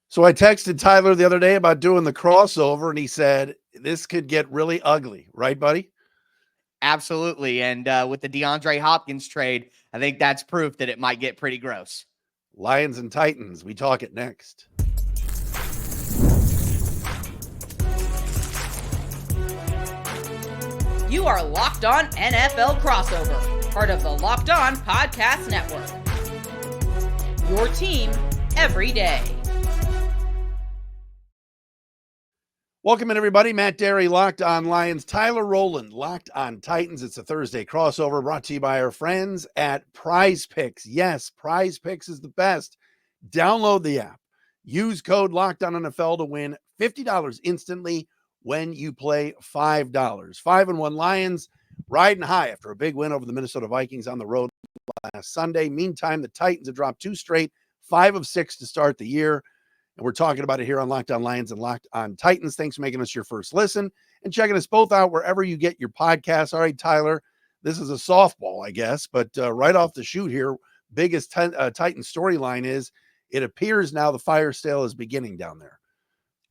So I texted Tyler the other day about doing the crossover, and he said, this could get really ugly. Right, buddy? Absolutely. And with the DeAndre Hopkins trade, I think that's proof that it might get pretty gross. Lions and Titans. We talk it next. You are Locked On NFL Crossover, part of the Locked On Podcast Network. Your team every day. Welcome in, everybody. Matt Dery, Locked On Lions. Tyler Rowland, Locked On Titans. It's a Thursday crossover brought to you by our friends at PrizePicks. Yes, PrizePicks is the best. Download the app. Use code LOCKEDONNFL to win $50 instantly when you play $5. 5-1 Lions riding high after a big win over the Minnesota Vikings on the road last Sunday. Meantime, the Titans have dropped 2 straight, 5 of 6 to start the year. And we're talking about it here on Locked On Lions and Locked On Titans. Thanks for making us your first listen and checking us both out wherever you get your podcasts. All right, Tyler, this is a softball, I guess, but right off the shoot here, biggest Titan storyline is it appears now the fire sale is beginning down there.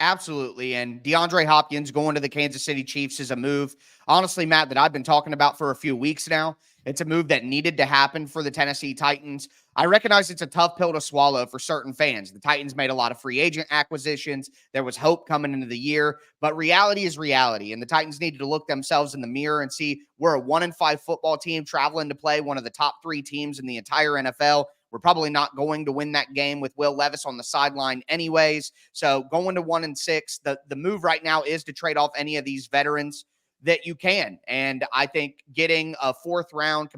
Absolutely. And DeAndre Hopkins going to the Kansas City Chiefs is a move, honestly, Matt, that I've been talking about for a few weeks now. It's a move that needed to happen for the Tennessee Titans. I recognize it's a tough pill to swallow for certain fans. The Titans made a lot of free agent acquisitions. There was hope coming into the year, but reality is reality. And the Titans needed to look themselves in the mirror and see we're a 1-5 football team traveling to play one of the top 3 teams in the entire NFL. We're probably not going to win that game with Will Levis on the sideline anyways. So going to 1-6, the move right now is to trade off any of these veterans that you can. And I think getting a 4th round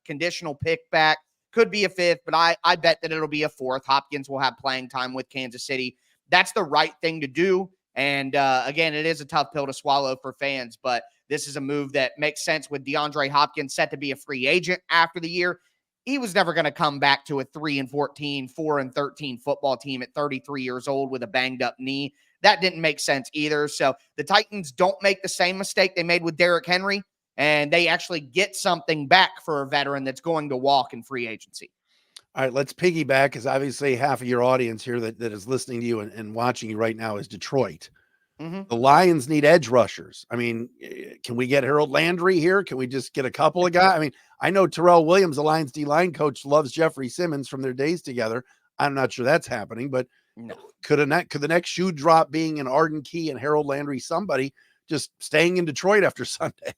conditional pick back could be a 5th, but I bet that it'll be a 4th. Hopkins will have playing time with Kansas City. That's the right thing to do. And again, it is a tough pill to swallow for fans, but this is a move that makes sense with DeAndre Hopkins set to be a free agent after the year. He was never going to come back to a 3-14, 4-13 football team at 33 years old with a banged up knee. That didn't make sense either. So the Titans don't make the same mistake they made with Derrick Henry, and they actually get something back for a veteran that's going to walk in free agency. All right, let's piggyback, because obviously half of your audience here that is listening to you and watching you right now is Detroit. Mm-hmm. The Lions need edge rushers. I mean, can we get Harold Landry here? Can we just get a couple of guys? I mean, I know Terrell Williams, the Lions D-line coach, loves Jeffrey Simmons from their days together. I'm not sure that's happening, but no. Could the next shoe drop being an Arden Key and Harold Landry, somebody just staying in Detroit after Sunday?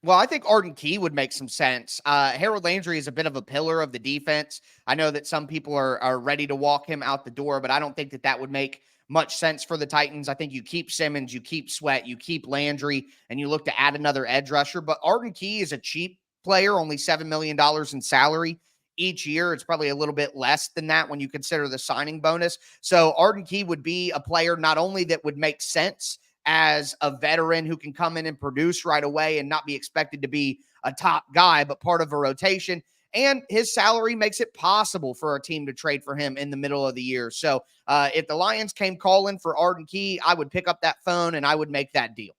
Well, I think Arden Key would make some sense. Harold Landry is a bit of a pillar of the defense. I know that some people are ready to walk him out the door, but I don't think that would make much sense for the Titans. I think you keep Simmons, you keep Sweat, you keep Landry, and you look to add another edge rusher. But Arden Key is a cheap player, only $7 million in salary each year. It's probably a little bit less than that when you consider the signing bonus. So Arden Key would be a player not only that would make sense as a veteran who can come in and produce right away and not be expected to be a top guy, but part of a rotation. And his salary makes it possible for a team to trade for him in the middle of the year. So if the Lions came calling for Arden Key, I would pick up that phone and I would make that deal.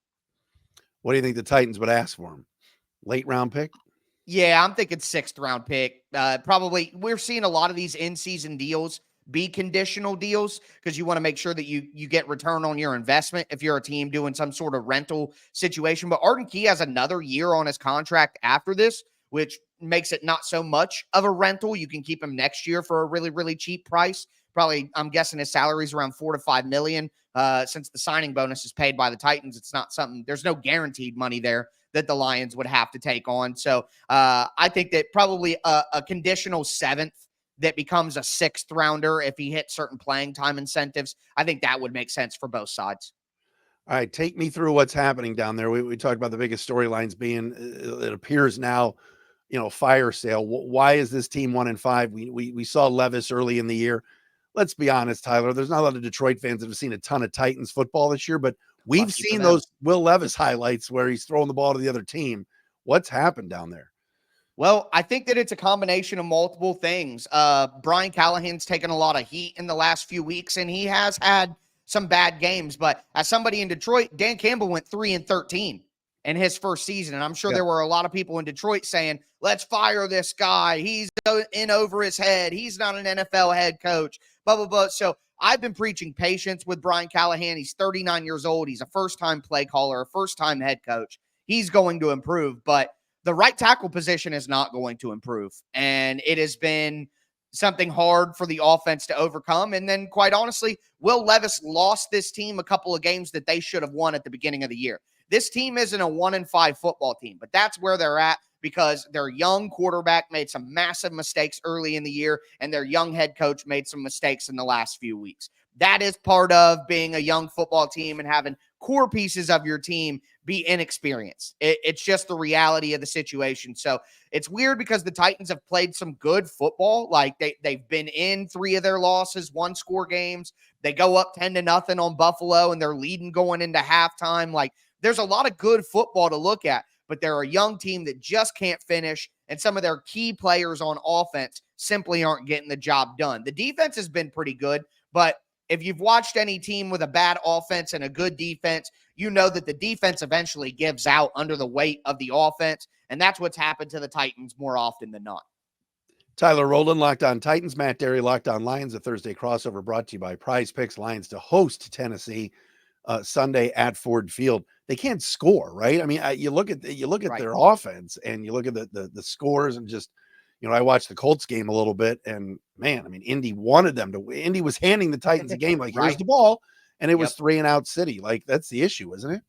What do you think the Titans would ask for him? Late round pick? Yeah, I'm thinking 6th round pick. Probably we're seeing a lot of these in-season deals be conditional deals because you want to make sure that you get return on your investment if you're a team doing some sort of rental situation. But Arden Key has another year on his contract after this, which makes it not so much of a rental. You can keep him next year for a really, really cheap price. Probably, I'm guessing his salary is around $4 to $5 million. Since the signing bonus is paid by the Titans, it's not something, there's no guaranteed money there that the Lions would have to take on. So I think that probably a conditional 7th that becomes a 6th rounder if he hits certain playing time incentives. I think that would make sense for both sides. All right, take me through what's happening down there. We talked about the biggest storylines being, it appears now, fire sale. Why is this team 1-5? We saw Levis early in the year. Let's be honest, Tyler, there's not a lot of Detroit fans that have seen a ton of Titans football this year, but we've seen those Will Levis highlights where he's throwing the ball to the other team. What's happened down there? Well, I think that it's a combination of multiple things. Brian Callahan's taken a lot of heat in the last few weeks, and he has had some bad games. But as somebody in Detroit, Dan Campbell went 3-13 in his first season. And I'm sure there were a lot of people in Detroit saying, let's fire this guy. He's in over his head. He's not an NFL head coach, blah, blah, blah. So I've been preaching patience with Brian Callahan. He's 39 years old. He's a first-time play caller, a first-time head coach. He's going to improve, but the right tackle position is not going to improve. And it has been something hard for the offense to overcome. And then, quite honestly, Will Levis lost this team a couple of games that they should have won at the beginning of the year. This team isn't a 1-5 football team, but that's where they're at because their young quarterback made some massive mistakes early in the year, and their young head coach made some mistakes in the last few weeks. That is part of being a young football team and having core pieces of your team be inexperienced. It's just the reality of the situation. So it's weird because the Titans have played some good football. Like they've been in 3 of their losses, 1-score games. They go up 10-0 on Buffalo and they're leading going into halftime. Like there's a lot of good football to look at, but they're a young team that just can't finish. And some of their key players on offense simply aren't getting the job done. The defense has been pretty good, but if you've watched any team with a bad offense and a good defense, you know that the defense eventually gives out under the weight of the offense, and that's what's happened to the Titans more often than not. Tyler Rowland, Locked On Titans. Matt Dery, Locked On Lions. A Thursday crossover brought to you by PrizePicks. Lions to host Tennessee Sunday at Ford Field. They can't score, right? I mean, you look at Right. their offense, and you look at the scores, and just I watched the Colts game a little bit, and man, I mean, Indy wanted them to win. Indy was handing the Titans a game like, here's the ball, and it was 3-and-out city. Like, that's the issue, isn't it?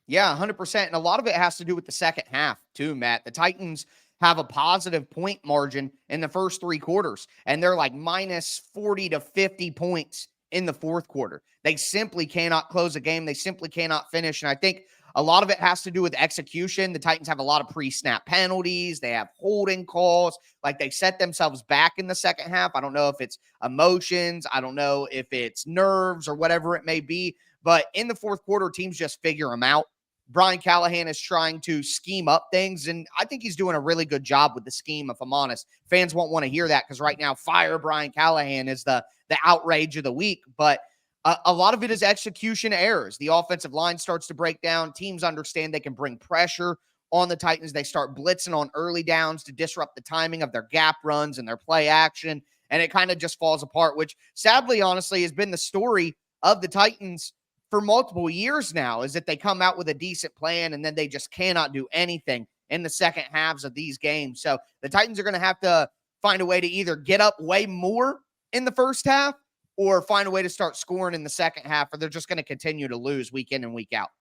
Yeah, 100%. And a lot of it has to do with the second half too, Matt. The Titans have a positive point margin in the first 3 quarters, and they're like minus 40 to 50 points in the fourth quarter. They simply cannot close a game. They simply cannot finish. And I think a lot of it has to do with execution. The Titans have a lot of pre-snap penalties. They have holding calls. Like they set themselves back in the second half. I don't know if it's emotions. I don't know if it's nerves or whatever it may be. But in the fourth quarter, teams just figure them out. Brian Callahan is trying to scheme up things, and I think he's doing a really good job with the scheme, if I'm honest. Fans won't want to hear that because right now, fire Brian Callahan is the outrage of the week. But a lot of it is execution errors. The offensive line starts to break down. Teams understand they can bring pressure on the Titans. They start blitzing on early downs to disrupt the timing of their gap runs and their play action, and it kind of just falls apart, which sadly, honestly, has been the story of the Titans for multiple years now, is that they come out with a decent plan and then they just cannot do anything in the second halves of these games. So the Titans are going to have to find a way to either get up way more in the first half or find a way to start scoring in the second half, or they're just going to continue to lose week in and week out.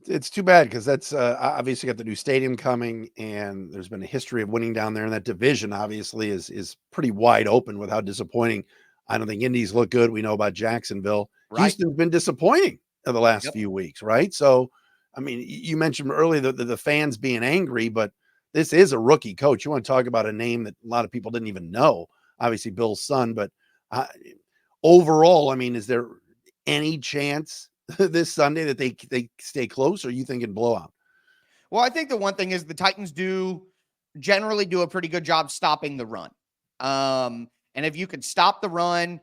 It's too bad because that's obviously got the new stadium coming, and there's been a history of winning down there, and that division obviously is pretty wide open with how disappointing. I don't think Indy's look good. We know about Jacksonville. Right. Houston's been disappointing in the last few weeks, right? So, I mean, you mentioned earlier the fans being angry, but this is a rookie coach. You want to talk about a name that a lot of people didn't even know, obviously Bill's son, but overall, I mean, is there any chance this Sunday that they stay close, or are you thinking blowout? Well, I think the one thing is the Titans generally do a pretty good job stopping the run. And if you could stop the run,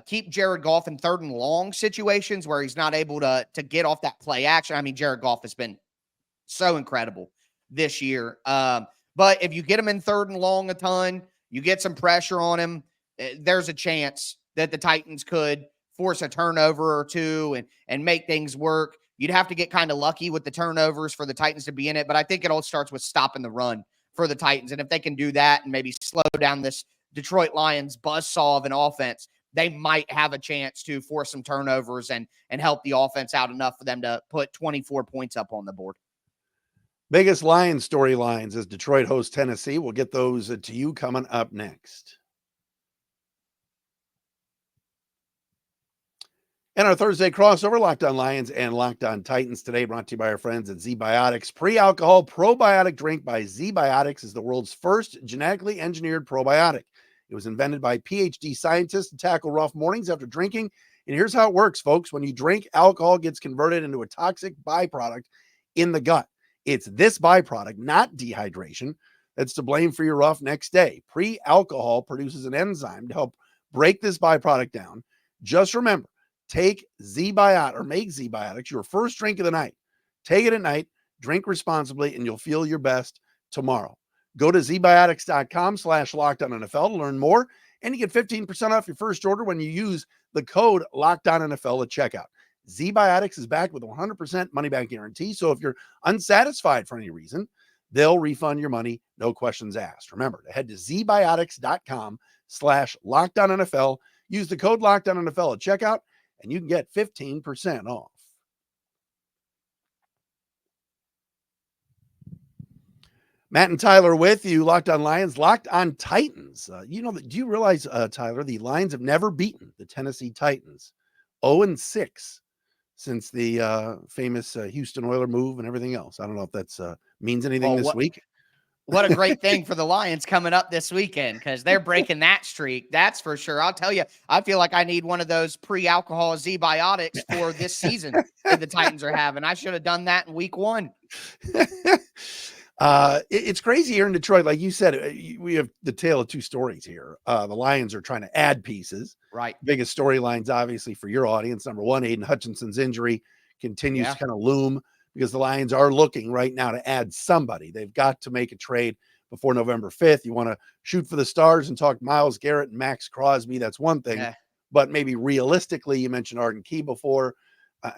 keep Jared Goff in 3rd and long situations where he's not able to get off that play action. I mean, Jared Goff has been so incredible this year. But if you get him in 3rd and long a ton, you get some pressure on him, there's a chance that the Titans could force a turnover or two and make things work. You'd have to get kind of lucky with the turnovers for the Titans to be in it. But I think it all starts with stopping the run for the Titans. And if they can do that and maybe slow down this Detroit Lions buzzsaw of an offense, they might have a chance to force some turnovers and help the offense out enough for them to put 24 points up on the board. Biggest Lions storylines as Detroit hosts Tennessee. We'll get those to you coming up next. And our Thursday crossover, Locked On Lions and Locked On Titans today, brought to you by our friends at Zbiotics. Pre-alcohol probiotic drink by Zbiotics is the world's first genetically engineered probiotic. It was invented by PhD scientists to tackle rough mornings after drinking. And here's how it works, folks. When you drink, alcohol gets converted into a toxic byproduct in the gut. It's this byproduct, not dehydration, that's to blame for your rough next day. Pre-alcohol produces an enzyme to help break this byproduct down. Just remember, take Zbiotics or make Zbiotics your first drink of the night. Take it at night, drink responsibly, and you'll feel your best tomorrow. Go to zbiotics.com/LockedOnNFL to learn more And you get 15% off your first order when you use the code LOCKEDONNFL at checkout. Zbiotics is back with a 100% money back guarantee. So if you're unsatisfied for any reason, they'll refund your money, no questions asked. Remember to head to zbiotics.com/LOCKEDONNFL. Use the code LOCKEDONNFL at checkout, and you can get 15% off. Matt and Tyler with you, Locked On Lions, Locked On Titans. Do you realize, Tyler, the Lions have never beaten the Tennessee Titans 0-6 since the famous Houston Oilers move and everything else. I don't know if that's means anything this week. What a great thing for the Lions coming up this weekend, because they're breaking that streak. That's for sure. I'll tell you, I feel like I need one of those pre-alcohol Zbiotics for this season that the Titans are having. I should have done that in week 1. It's crazy here in Detroit. Like you said, we have the tale of two stories here. The Lions are trying to add pieces. Right. Biggest storylines, obviously, for your audience. Number one, Aiden Hutchinson's injury continues to kind of loom, because the Lions are looking right now to add somebody. They've got to make a trade before November 5th. You want to shoot for the stars and talk Myles Garrett and Max Crosby. That's one thing. Yeah. But maybe realistically, you mentioned Arden Key before.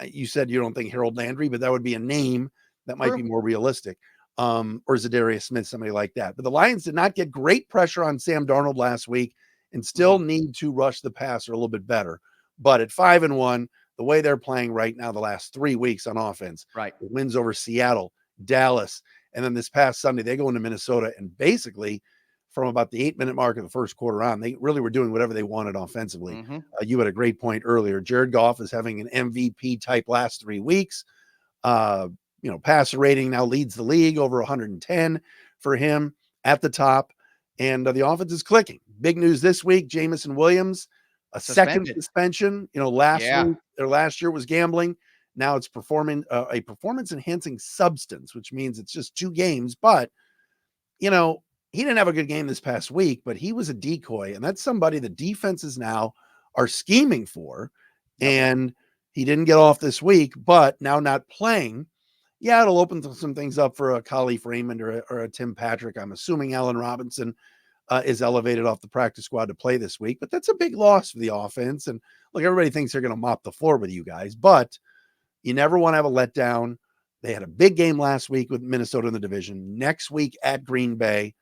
You said you don't think Harold Landry, but that would be a name that might be more realistic. Or Zadarius Smith, somebody like that. But the Lions did not get great pressure on Sam Darnold last week and still need to rush the passer a little bit better. But at 5-1, the way they're playing right now, the last 3 weeks on offense, wins over Seattle, Dallas, and then this past Sunday, they go into Minnesota, and basically from about the 8-minute mark of the first quarter on, they really were doing whatever they wanted offensively. You had a great point earlier. Jared Goff is having an MVP type last 3 weeks. Passer rating now leads the league, over 110 for him at the top, and the offense is clicking. Big news this week: Jamison Williams, second suspension. Last year was gambling. Now it's a performance enhancing substance, which means it's just 2 games. But he didn't have a good game this past week, but he was a decoy, and that's somebody the defenses now are scheming for. And he didn't get off this week, but now not playing. Yeah, it'll open some things up for a Khalif Raymond or a Tim Patrick. I'm assuming Allen Robinson is elevated off the practice squad to play this week, but that's a big loss for the offense. And look, everybody thinks they're going to mop the floor with you guys, but you never want to have a letdown. They had a big game last week with Minnesota in the division. Next week at Green Bay,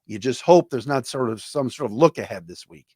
you just hope there's not some sort of look ahead this week.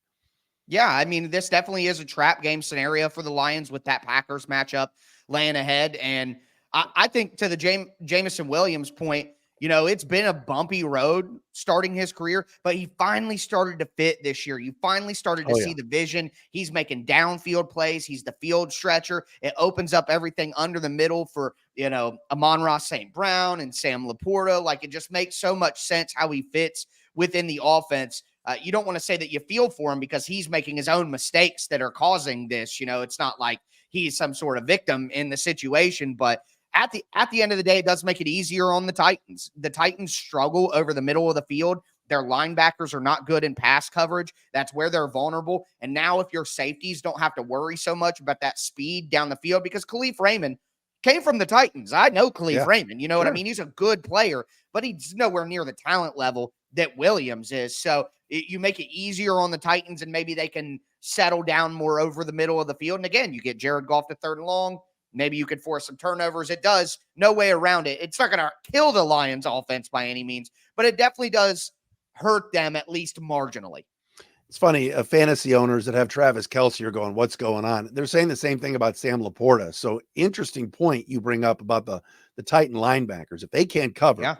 Yeah, I mean, this definitely is a trap game scenario for the Lions with that Packers matchup laying ahead. And I think to the Jamison Williams point, it's been a bumpy road starting his career, but he finally started to fit this year. You finally started to see the vision. He's making downfield plays. He's the field stretcher. It opens up everything under the middle for, Amon-Ra St. Brown and Sam Laporta. Like, it just makes so much sense how he fits within the offense. You don't want to say that you feel for him because he's making his own mistakes that are causing this. It's not like he's some sort of victim in the situation, but at the end of the day, it does make it easier on the Titans. The Titans struggle over the middle of the field. Their linebackers are not good in pass coverage. That's where they're vulnerable. And now if your safeties don't have to worry so much about that speed down the field, because Khalif Raymond came from the Titans. I know Khalif Raymond. You know what I mean? He's a good player, but he's nowhere near the talent level that Williams is. So you make it easier on the Titans, and maybe they can settle down more over the middle of the field. And again, you get Jared Goff to 3rd and long. Maybe you could force some turnovers. It does. No way around it. It's not going to kill the Lions offense by any means, but it definitely does hurt them at least marginally. It's funny. Fantasy owners that have Travis Kelce are going, what's going on? They're saying the same thing about Sam Laporta. So interesting point you bring up about the Titan linebackers. If they can't cover,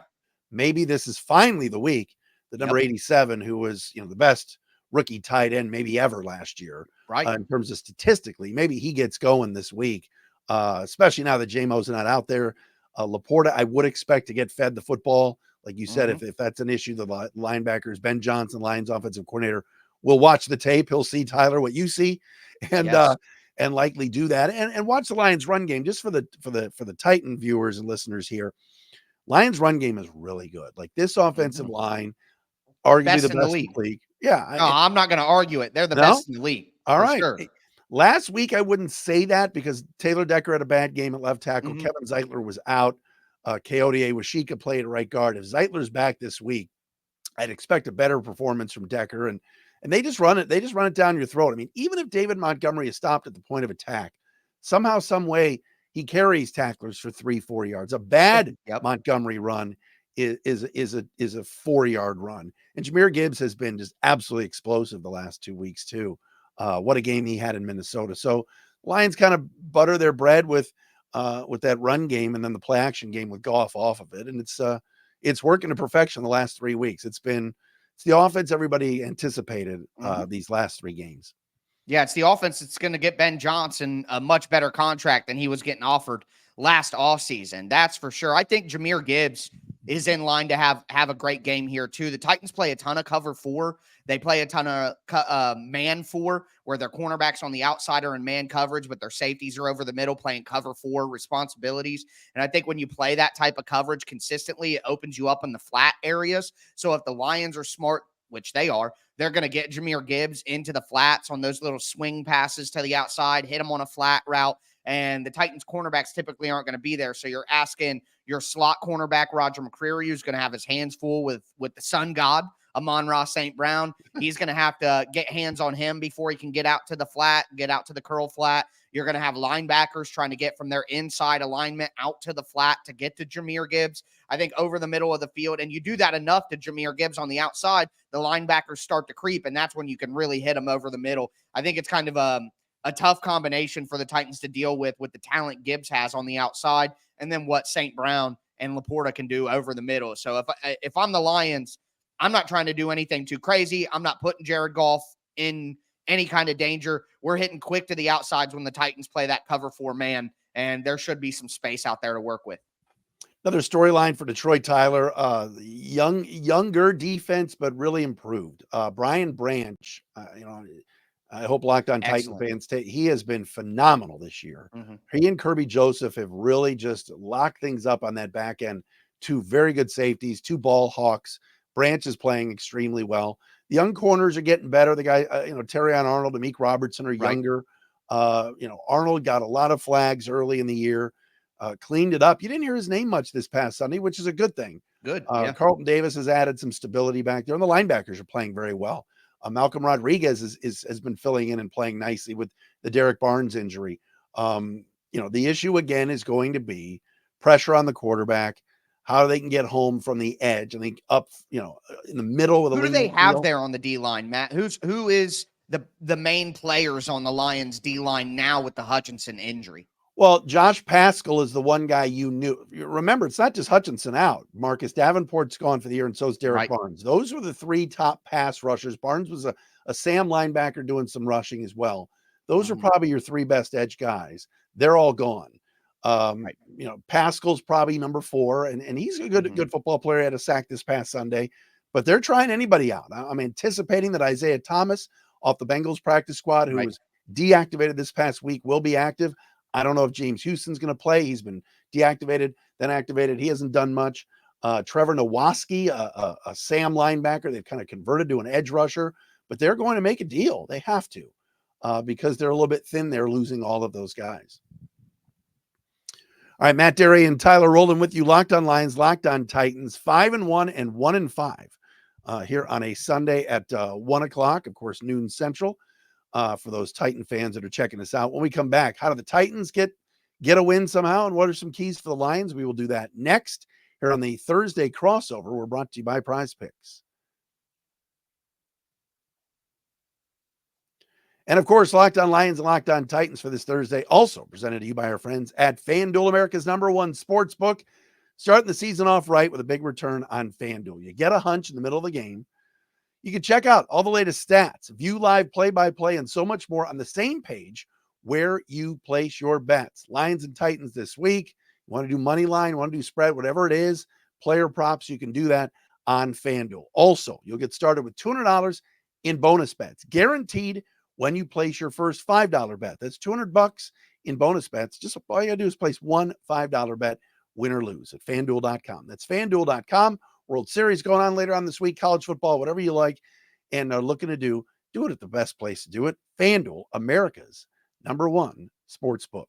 maybe this is finally the week that number 87, who was, the best rookie tight end maybe ever last year, in terms of statistically, maybe he gets going this week. Especially now that J-Mo's not out there. Laporta, I would expect to get fed the football. Like you said, if that's an issue, the linebackers, Ben Johnson, Lions offensive coordinator, will watch the tape. He'll see, Tyler, what you see, and likely do that. And watch the Lions run game, just for the Titan viewers and listeners here. Lions run game is really good. Like, this offensive line, arguably the best in the league. Yeah. No, I'm not going to argue it. They're the best in the league. All right. Sure. Last week, I wouldn't say that because Taylor Decker had a bad game at left tackle. Kevin Zeitler was out. Keodia Washika played at right guard. If Zeitler's back this week, I'd expect a better performance from Decker. And and they just run it down your throat. I mean, even if David Montgomery is stopped at the point of attack, somehow, some way, he carries tacklers for 3-4 yards. A bad Montgomery run is a 4-yard run. And Jahmyr Gibbs has been just absolutely explosive the last 2 weeks too. What a game he had in Minnesota. So Lions kind of butter their bread with that run game and then the play action game with Goff off of it. And it's working to perfection the last 3 weeks. It's the offense everybody anticipated these last 3 games. Yeah, it's the offense that's going to get Ben Johnson a much better contract than he was getting offered last offseason. That's for sure. I think Jahmyr Gibbs is in line to have a great game here too. The Titans play a ton of cover 4. They play a ton of man 4, where their cornerbacks on the outside are in man coverage, but their safeties are over the middle playing cover 4 responsibilities. And I think when you play that type of coverage consistently, it opens you up in the flat areas. So if the Lions are smart, which they are, they're going to get Jahmyr Gibbs into the flats on those little swing passes to the outside, hit him on a flat route, and the Titans cornerbacks typically aren't going to be there. So you're asking your slot cornerback, Roger McCreary, who's going to have his hands full with the sun god, Amon-Ra St. Brown. He's going to have to get hands on him before he can get out to the flat, get out to the curl flat. You're going to have linebackers trying to get from their inside alignment out to the flat to get to Jahmyr Gibbs, I think, over the middle of the field. And you do that enough to Jahmyr Gibbs on the outside, the linebackers start to creep, and that's when you can really hit him over the middle. I think it's kind of a tough combination for the Titans to deal with the talent Gibbs has on the outside and then what St. Brown and Laporta can do over the middle. So if I'm the Lions, I'm not trying to do anything too crazy. I'm not putting Jared Goff in any kind of danger. We're hitting quick to the outsides when the Titans play that cover 4 man, and there should be some space out there to work with. Another storyline for Detroit, Tyler. Younger defense, but really improved. Brian Branch, I hope Locked On Titan fans he has been phenomenal this year. Mm-hmm. He and Kirby Joseph have really just locked things up on that back end. 2 very good safeties, 2 ball hawks. Branch is playing extremely well. The young corners are getting better. The guy, Terrion Arnold and Meek Robertson are younger. Arnold got a lot of flags early in the year, cleaned it up. You didn't hear his name much this past Sunday, which is a good thing. Good. Carlton Davis has added some stability back there, and the linebackers are playing very well. Malcolm Rodriguez has been filling in and playing nicely with the Derek Barnes injury. The issue again is going to be pressure on the quarterback, how they can get home from the edge. I think up, in the middle with a who do they have there on the D line, Matt? Who is the main players on the Lions D line now with the Hutchinson injury? Well, Josh Paschal is the one guy you knew. Remember, it's not just Hutchinson out. Marcus Davenport's gone for the year, and so is Derek Barnes. Those were the 3 top pass rushers. Barnes was a Sam linebacker doing some rushing as well. Those are probably your 3 best edge guys. They're all gone. Pascal's probably number 4, and he's a good football player. He had a sack this past Sunday, but they're trying anybody out. I'm anticipating that Isaiah Thomas off the Bengals practice squad, who was deactivated this past week, will be active. I don't know if James Houston's going to play. He's been deactivated, then activated. He hasn't done much. Trevor Nowaski, a Sam linebacker, they've kind of converted to an edge rusher, but they're going to make a deal. They have to, because they're a little bit thin. They're losing all of those guys. All right, Matt Dery and Tyler Rowland with you. Locked On Lions, Locked On Titans, 5-1 and 1-5 here on a Sunday at 1 o'clock, of course, noon Central. For those Titan fans that are checking us out. When we come back, how do the Titans get a win somehow? And what are some keys for the Lions? We will do that next here on the Thursday crossover. We're brought to you by PrizePicks. And of course, Locked On Lions and Locked On Titans for this Thursday, also presented to you by our friends at FanDuel, America's #1 sports book. Starting the season off right with a big return on FanDuel. You get a hunch in the middle of the game. You can check out all the latest stats, view live play-by-play, and so much more on the same page where you place your bets. Lions and Titans this week. You want to do money line, want to do spread, whatever it is, player props, you can do that on FanDuel. Also, you'll get started with $200 in bonus bets, guaranteed when you place your first $5 bet. That's $200 in bonus bets. Just all you got to do is place one $5 bet, win or lose, at FanDuel.com. That's FanDuel.com. World Series going on later on this week, college football, whatever you like, and are looking to do it at the best place to do it. FanDuel, America's #1 sports book.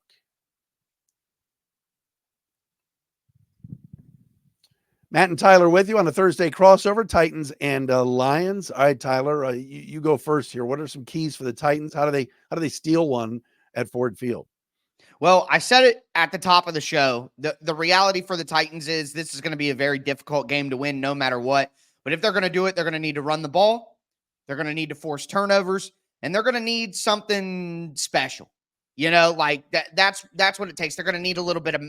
Matt and Tyler with you on a Thursday crossover, Titans and Lions. All right, Tyler, you go first here. What are some keys for the Titans? How do they steal one at Ford Field? Well, I said it at the top of the show. The reality for the Titans is this is going to be a very difficult game to win no matter what. But if they're going to do it, they're going to need to run the ball. They're going to need to force turnovers, and they're going to need something special. Like that's what it takes. They're going to need a little bit of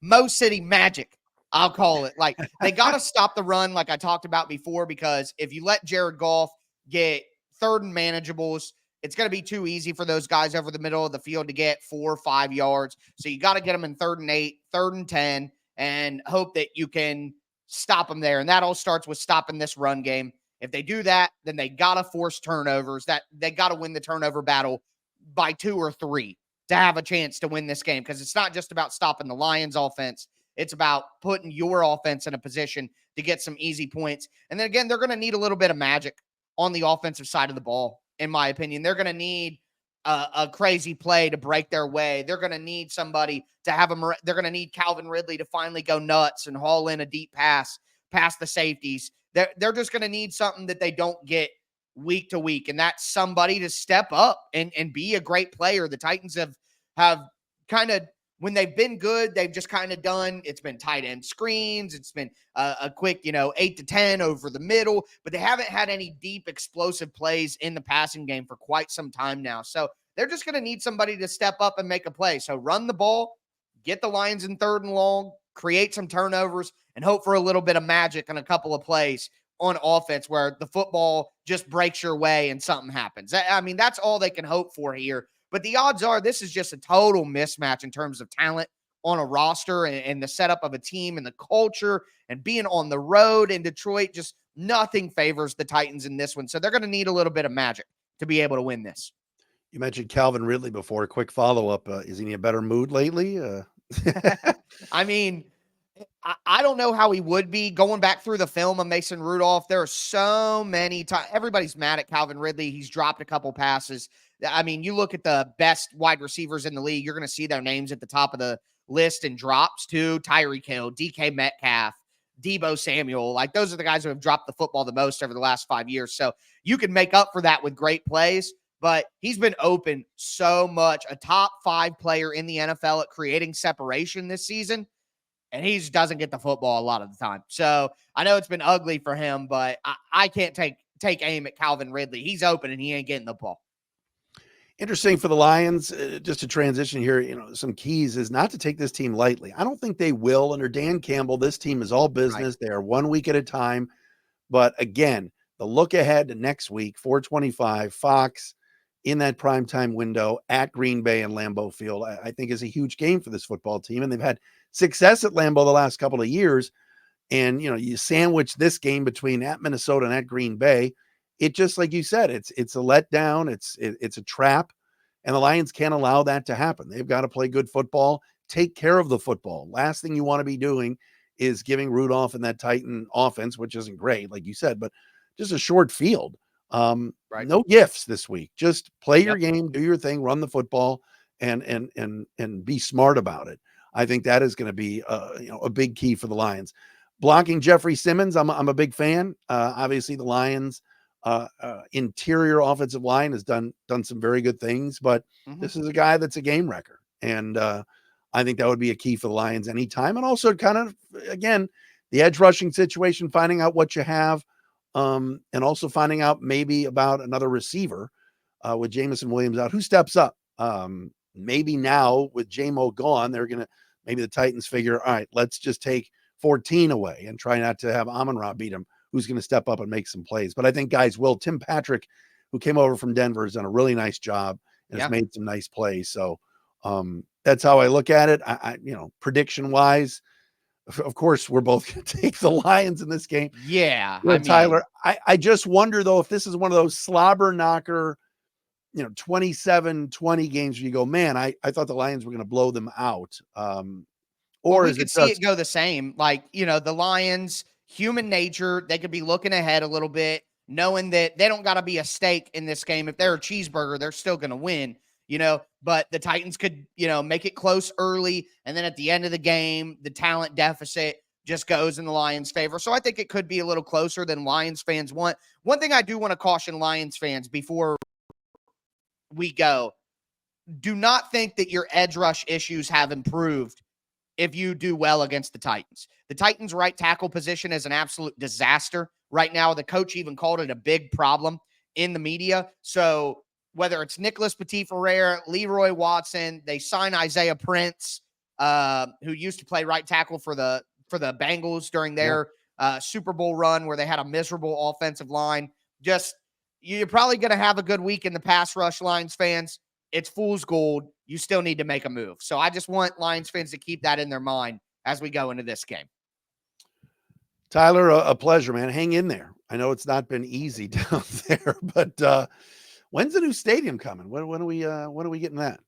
Mo City magic, I'll call it. Like they got to stop the run like I talked about before, because if you let Jared Goff get third and manageables, it's going to be too easy for those guys over the middle of the field to get 4 or 5 yards. So you got to get them in 3rd and 8, 3rd and 10, and hope that you can stop them there. And that all starts with stopping this run game. If they do that, then they got to force turnovers. That they got to win the turnover battle by 2 or 3 to have a chance to win this game, because it's not just about stopping the Lions offense. It's about putting your offense in a position to get some easy points. And then again, they're going to need a little bit of magic on the offensive side of the ball. In my opinion, they're going to need a crazy play to break their way. They're going to need somebody to have them. They're going to need Calvin Ridley to finally go nuts and haul in a deep pass past the safeties. They're just going to need something that they don't get week to week, and that's somebody to step up and be a great player. The Titans have kind of, when they've been good, they've just kind of done, it's been tight end screens. It's been a quick, 8 to 10 over the middle, but they haven't had any deep explosive plays in the passing game for quite some time now. So they're just going to need somebody to step up and make a play. So run the ball, get the Lions in 3rd and long, create some turnovers, and hope for a little bit of magic on a couple of plays on offense where the football just breaks your way and something happens. I mean, that's all they can hope for here. But the odds are this is just a total mismatch in terms of talent on a roster and the setup of a team and the culture and being on the road in Detroit. Just nothing favors the Titans in this one. So they're going to need a little bit of magic to be able to win this. You mentioned Calvin Ridley before. A quick follow-up. Is he in a better mood lately? I mean, I don't know how he would be going back through the film of Mason Rudolph. There are so many times. Everybody's mad at Calvin Ridley. He's dropped a couple passes. I mean, you look at the best wide receivers in the league, you're going to see their names at the top of the list and drops too. Tyreek Hill, DK Metcalf, Deebo Samuel. Like, those are the guys who have dropped the football the most over the last 5 years. So you can make up for that with great plays, but he's been open so much. A top 5 player in the NFL at creating separation this season, and he just doesn't get the football a lot of the time. So I know it's been ugly for him, but I can't take aim at Calvin Ridley. He's open and he ain't getting the ball. Interesting for the Lions, just to transition here, some keys is not to take this team lightly. I don't think they will. Under Dan Campbell, this team is all business. Right. They are 1 week at a time. But again, the look ahead to next week, 4:25, Fox, in that primetime window at Green Bay and Lambeau Field, I think is a huge game for this football team. And they've had success at Lambeau the last couple of years. And, you sandwich this game between at Minnesota and at Green Bay. It just, like you said, it's a letdown. It's a trap, and the Lions can't allow that to happen. They've got to play good football, take care of the football. Last thing you want to be doing is giving Rudolph and that Titan offense, which isn't great, like you said, but just a short field. Right. No gifts this week. Just play your game, do your thing, run the football, and be smart about it. I think that is going to be a big key for the Lions. Blocking Jeffrey Simmons, I'm a big fan. Obviously, the Lions. Interior offensive line has done some very good things, but this is a guy that's a game wrecker. And I think that would be a key for the Lions anytime. And also kind of, again, the edge rushing situation, finding out what you have, and also finding out maybe about another receiver with Jameson Williams out. Who steps up? Maybe now with J-Mo gone, maybe the Titans figure, all right, let's just take 14 away and try not to have Amon-Ra beat him. Who's going to step up and make some plays. But I think guys will. Tim Patrick, who came over from Denver, has done a really nice job and has made some nice plays. So that's how I look at it. I prediction wise, of course, we're both going to take the Lions in this game. Yeah. Tyler, I just wonder though, if this is one of those slobber knocker, 27-20 games where you go, man, I thought the Lions were going to blow them out. Or we could see it go the same. Like, the Lions, human nature, they could be looking ahead a little bit, knowing that they don't got to be a steak in this game. If they're a cheeseburger, they're still going to win, but the Titans could, make it close early. And then at the end of the game, the talent deficit just goes in the Lions' favor. So I think it could be a little closer than Lions fans want. One thing I do want to caution Lions fans before we go, do not think that your edge rush issues have improved if you do well against the Titans. The Titans' right tackle position is an absolute disaster right now. The coach even called it a big problem in the media. So whether it's Nicholas Petit-Ferrer, Leroy Watson, they sign Isaiah Prince, who used to play right tackle for the Bengals during their Super Bowl run where they had a miserable offensive line. Just, you're probably going to have a good week in the pass rush, Lions fans. It's fool's gold. You still need to make a move. So I just want Lions fans to keep that in their mind as we go into this game. Tyler, a pleasure, man. Hang in there. I know it's not been easy down there, but when's the new stadium coming? When are we getting that?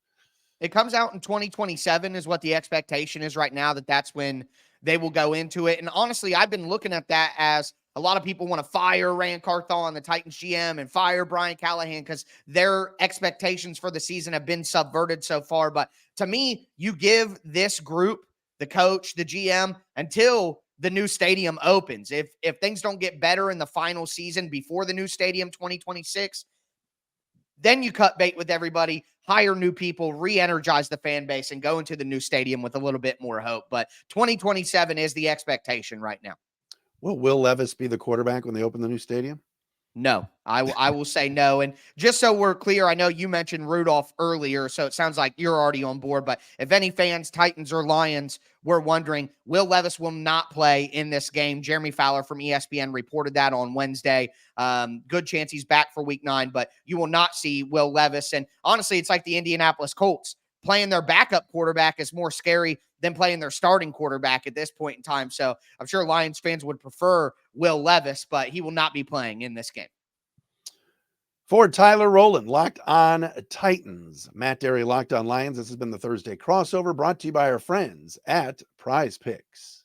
It comes out in 2027 is what the expectation is right now, that's when they will go into it. And honestly, I've been looking at that as a lot of people want to fire Rand Carthon, the Titans GM, and fire Brian Callahan because their expectations for the season have been subverted so far. But to me, you give this group, the coach, the GM, until the new stadium opens. If things don't get better in the final season before the new stadium 2026, then you cut bait with everybody, hire new people, re-energize the fan base, and go into the new stadium with a little bit more hope. But 2027 is the expectation right now. Will Levis be the quarterback when they open the new stadium? No, I will say no. And just so we're clear, I know you mentioned Rudolph earlier, so it sounds like you're already on board. But if any fans, Titans or Lions, were wondering, Will Levis will not play in this game. Jeremy Fowler from ESPN reported that on Wednesday. Good chance he's back for week 9, but you will not see Will Levis. And honestly, it's like the Indianapolis Colts. Playing their backup quarterback is more scary than playing their starting quarterback at this point in time. So I'm sure Lions fans would prefer Will Levis, but he will not be playing in this game. For Tyler Rowland, Locked On Titans, Matt Dery, Locked On Lions. This has been the Thursday crossover brought to you by our friends at PrizePicks.